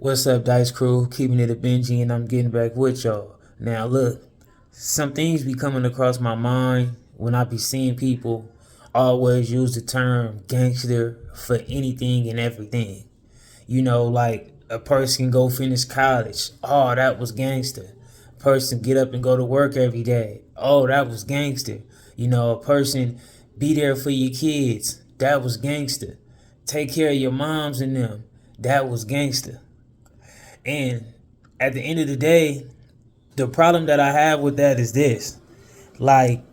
What's up, Dice Crew? Keeping it a Benji, and I'm getting back with y'all. Now, look, some things be coming across my mind when I be seeing people always use the term gangster for anything and everything. You know, like a person go finish college. Oh, that was gangster. A person get up and go to work every day. Oh, that was gangster. You know, a person be there for your kids. That was gangster. Take care of your moms and them. That was gangster. And at the end of the day, the problem that I have with that is this. Like,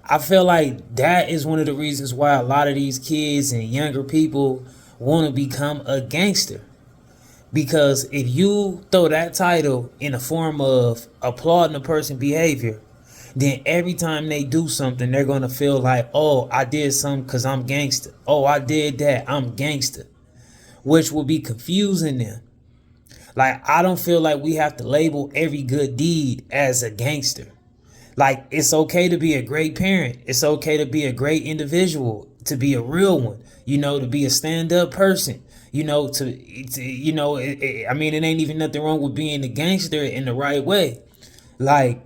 I feel like that is one of the reasons why a lot of these kids and younger people want to become a gangster. Because if you throw that title in the form of applauding a person's behavior, then every time they do something, they're going to feel like, oh, I did something because I'm gangster. Oh, I did that. I'm gangster. Which will be confusing them. Like, I don't feel like we have to label every good deed as a gangster. Like, it's okay to be a great parent. It's okay to be a great individual, to be a real one, you know, to be a stand-up person, you know, I mean, it ain't even nothing wrong with being a gangster in the right way. Like,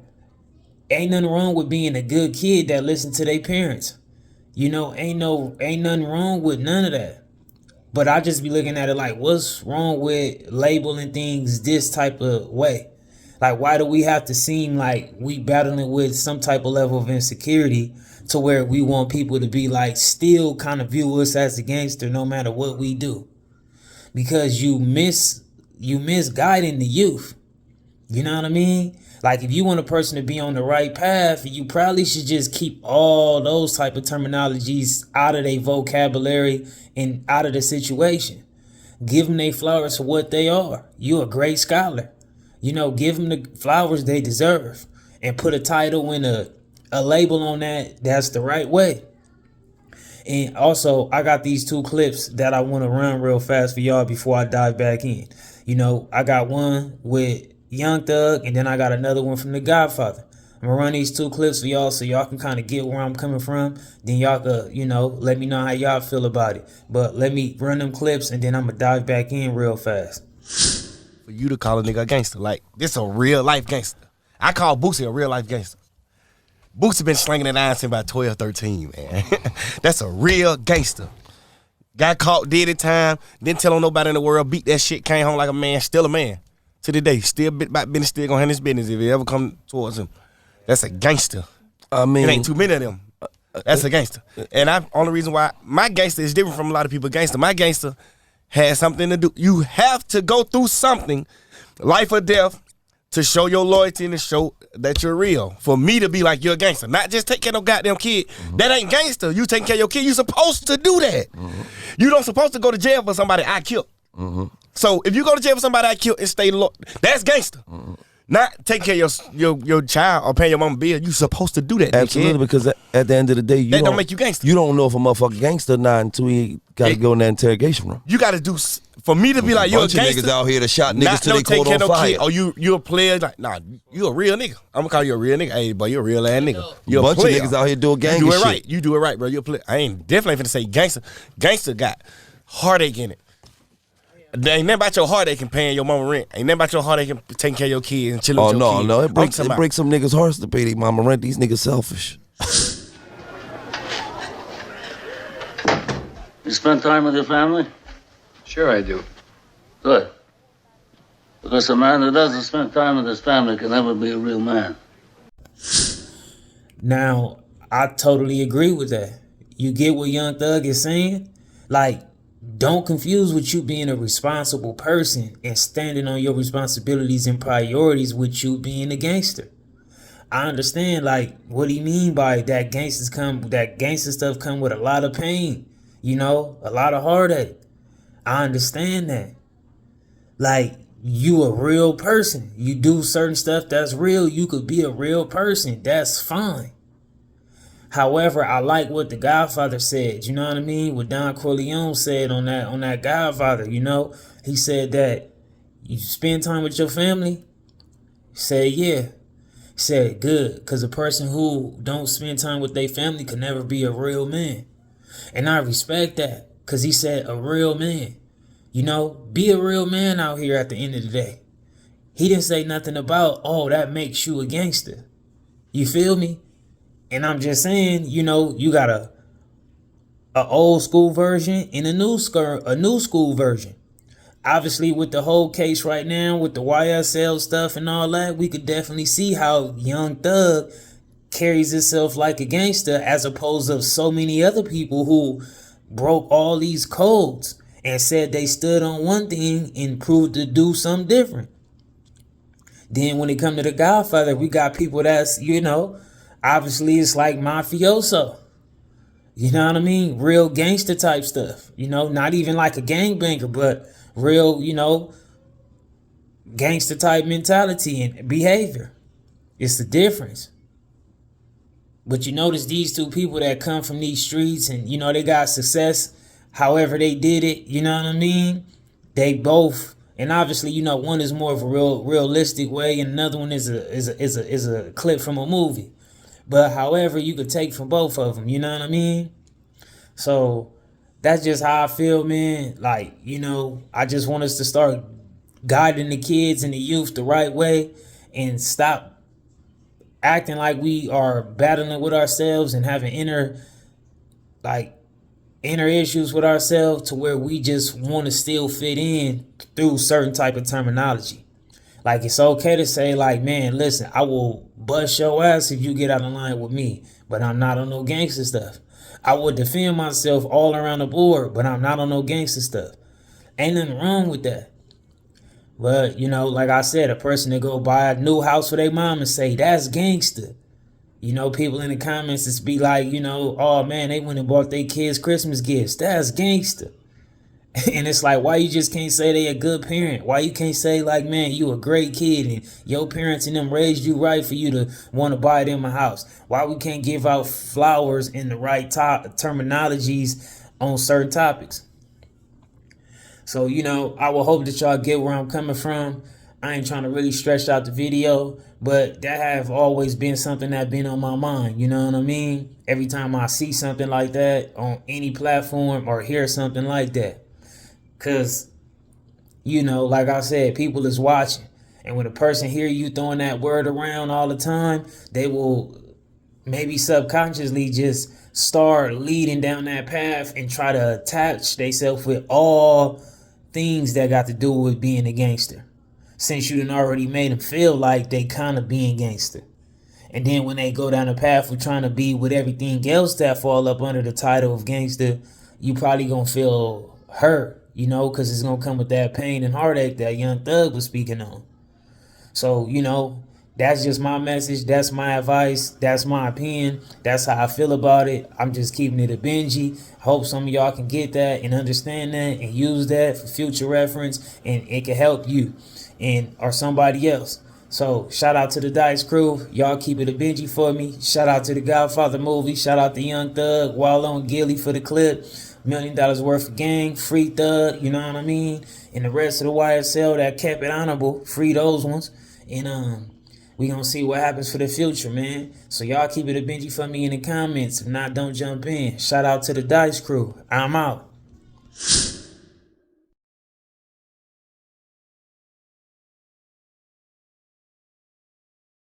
ain't nothing wrong with being a good kid that listen to their parents. You know, ain't nothing wrong with none of that. But I just be looking at it like, what's wrong with labeling things this type of way? Like, why do we have to seem like we battling with some type of level of insecurity to where we want people to be like, still kind of view us as a gangster no matter what we do? Because you misguiding the youth. You know what I mean? Like, if you want a person to be on the right path, you probably should just keep all those type of terminologies out of their vocabulary and out of the situation. Give them their flowers for what they are. You're a great scholar. You know, give them the flowers they deserve and put a title and a label on that. That's the right way. And also, I got these two clips that I want to run real fast for y'all before I dive back in. You know, I got one with Young Thug, and then I got another one from The Godfather. I'm gonna run these two clips for y'all so y'all can kind of get where I'm coming from. Then y'all could, you know, let me know how y'all feel about it. But let me run them clips, and then I'm gonna dive back in real fast. For you to call a nigga a gangster, like, this a real life gangster. I call Boosie a real life gangster. Boosie been slinging that iron since about 12, 13, man. That's a real gangster. Got caught, did it time, didn't tell on nobody in the world, beat that shit, came home like a man, still a man. To the day, still bit about business, still gonna handle his business if it ever come towards him. That's a gangster. I mean, it ain't too many of them. That's a gangster. And only reason why my gangster is different from a lot of people gangster. My gangster has something to do. You have to go through something, life or death, to show your loyalty and to show that you're real. For me to be like, you're a gangster. Not just take care of no goddamn kid. Mm-hmm. That ain't gangster. You taking care of your kid. You supposed to do that. Mm-hmm. You don't supposed to go to jail for somebody I killed. Mm-hmm. So if you go to jail for somebody I killed and stay low, that's gangster. Mm-hmm. Not taking care of your child or paying your mama bill. You supposed to do that. Absolutely, because at the end of the day, that don't make you gangster. You don't know if a motherfucker gangster or not until he got to go in that interrogation room. You got to do, for me to be like, you're a gangster. Niggas out here that shot niggas till they caught on fire. Or you a player, like, nah, you a real nigga. I'm gonna call you a real nigga. Hey, boy, you a real ass nigga. You a bunch player. of niggas out here doing gang shit. Right. You do it right, bro. You a player. I ain't definitely finna say gangster. Gangster got heartache in it. There ain't nothing about your heartache and paying your mama rent. Ain't nothing about your heartache and taking care of your kids and chilling with your kids. No, it breaks some niggas' hearts to pay their mama rent. These niggas selfish. You spend time with your family? Sure I do. Good. Because a man that doesn't spend time with his family can never be a real man. Now, I totally agree with that. You get what Young Thug is saying? Like, don't confuse with you being a responsible person and standing on your responsibilities and priorities with you being a gangster. I understand, like, what do you mean by that gangster stuff come with a lot of pain, you know, a lot of heartache. I understand that. Like, you a real person. You do certain stuff that's real. You could be a real person. That's fine. However, I like what the Godfather said. You know what I mean? What Don Corleone said on that Godfather. You know, he said that you spend time with your family. He said, yeah. He said, good, because a person who don't spend time with their family can never be a real man. And I respect that, because he said a real man. You know, be a real man out here at the end of the day. He didn't say nothing about, oh, that makes you a gangster. You feel me? And I'm just saying, you know, you got a old school version and a new school version. Obviously, with the whole case right now, with the YSL stuff and all that, we could definitely see how Young Thug carries himself like a gangster as opposed to so many other people who broke all these codes and said they stood on one thing and proved to do something different. Then when it come to the Godfather, we got people that's, you know, obviously it's like mafioso. You know what I mean? Real gangster type stuff. You know, not even like a gangbanger, but real, you know, gangster type mentality and behavior. It's the difference. But you notice these two people that come from these streets and, you know, they got success however they did it, you know what I mean? They both, and obviously, you know, one is more of a realistic way and another one is a clip from a movie. But however, you could take from both of them, you know what I mean? So that's just how I feel, man. Like, you know, I just want us to start guiding the kids and the youth the right way and stop acting like we are battling with ourselves and having inner issues with ourselves to where we just want to still fit in through certain type of terminology. Like, it's okay to say, like, man, listen, I will bust your ass if you get out of line with me, but I'm not on no gangster stuff. I will defend myself all around the board, but I'm not on no gangster stuff. Ain't nothing wrong with that. But, you know, like I said, a person that go buy a new house for their mom and say, that's gangster. You know, people in the comments just be like, you know, oh man, they went and bought their kids Christmas gifts. That's gangster. And it's like, why you just can't say they a good parent? Why you can't say, like, man, you a great kid and your parents and them raised you right for you to want to buy them a house? Why we can't give out flowers in the right terminologies on certain topics? So, you know, I will hope that y'all get where I'm coming from. I ain't trying to really stretch out the video, but that have always been something that been on my mind. You know what I mean? Every time I see something like that on any platform or hear something like that. Because, you know, like I said, people is watching. And when a person hear you throwing that word around all the time, they will maybe subconsciously just start leading down that path and try to attach themselves with all things that got to do with being a gangster. Since you done already made them feel like they kind of being gangster. And then when they go down the path of trying to be with everything else that fall up under the title of gangster, you probably gonna feel hurt, you know, because it's gonna come with that pain and heartache that Young Thug was speaking on. So, you know, that's just my message. That's my advice. That's my opinion. That's how I feel about it. I'm just keeping it a Benji. Hope some of y'all can get that and understand that and use that for future reference, and it can help you and or somebody else. So shout out to the Dice crew. Y'all keep it a Benji for me. Shout out to the Godfather movie. Shout out to Young Thug, Wallow and Gilly for the clip. $1 million worth of gang. Free Thug, you know what I mean? And the rest of the YSL that kept it honorable. Free those ones. And we gonna see what happens for the future, man. So y'all keep it a Benji for me in the comments. If not, don't jump in. Shout out to the Dice crew. I'm out.